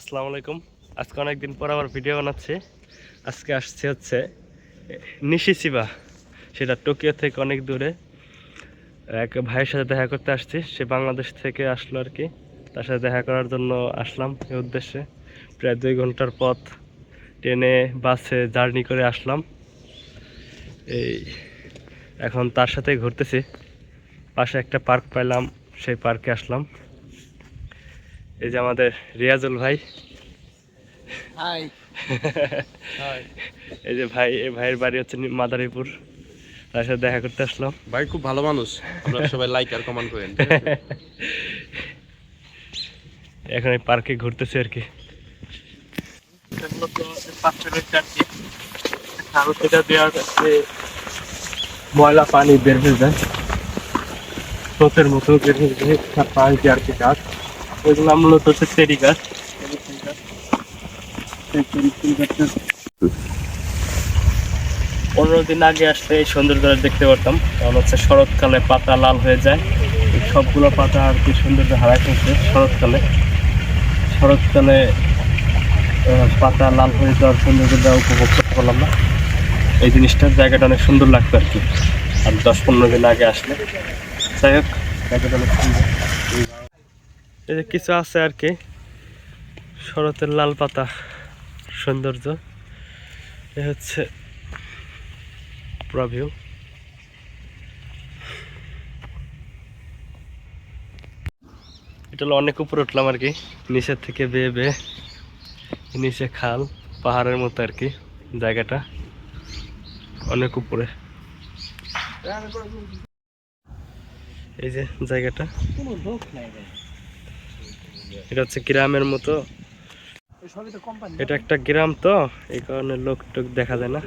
আসসালামু আলাইকুম। আজকে অনেকদিন পর আবার ভিডিও বানাচ্ছি। আজকে আসছে হচ্ছে নিশিসিবা, সেটা টোকিও থেকে অনেক দূরে। এক ভাইয়ের সাথে দেখা করতে আসছি, সে বাংলাদেশ থেকে আসলো আর কি। তার সাথে দেখা করার জন্য আসলাম এই উদ্দেশ্যে। প্রায় 2 ঘন্টার পথ ট্রেনে বাসে জার্নি করে আসলাম। এই এখন তার সাথে ঘুরতেছি। পাশে একটা পার্ক পাইলাম, সেই পার্কে আসলাম। এই যে আমাদের রিয়াজুল ভাই। হাই হাই এই যে ভাই, এই ভাইয়ের বাড়ি হচ্ছে মাদারীপুর। তার সাথে দেখা করতে আসলাম। ভাই, খুব ভালো মানুষ। আপনারা সবাই লাইক আর কমেন্ট করেন। এখন এই পার্কে ঘুরতেছি আর কি। ময়লা পানি বের হয়ে যায়, স্রোতের মতো বের হয়ে যায়। পাশ দিয়ে আর কি গাছ, ওইগুলো মূলত হচ্ছে চেরি গাছ। 15 দিন আগে আসলে এই সৌন্দর্য দেখতে পারতাম, কারণ হচ্ছে শরৎকালে পাতা লাল হয়ে যায়। এই সবগুলো পাতা আর কি সৌন্দর্য হারায় ফেলছে শরৎকালে। শরৎকালে পাতা লাল হয়ে যাওয়ার সৌন্দর্যটা উপভোগ করতে পারলাম না। এই জিনিসটার জায়গাটা অনেক সুন্দর লাগতো আর কি, আর 10-15 দিন আগে আসলে। যাই হোক, জায়গাটা অনেক সুন্দর। এই যে কিছু আছে আর কি, শরতের লাল পাতা সৌন্দর্য। এ হচ্ছে পুরা ভিউ। এটা হলো অনেক উপরে উঠলাম আর কি, নিচের থেকে বেয়ে বেয়ে। নিচে খাল, পাহাড়ের মতো আর কি জায়গাটা, অনেক উপরে। এই যে জায়গাটা, এটা হচ্ছে গ্রামের মতো। এটা একটা গ্রাম তো, এই কারণে লোক টোক দেখা যায় না।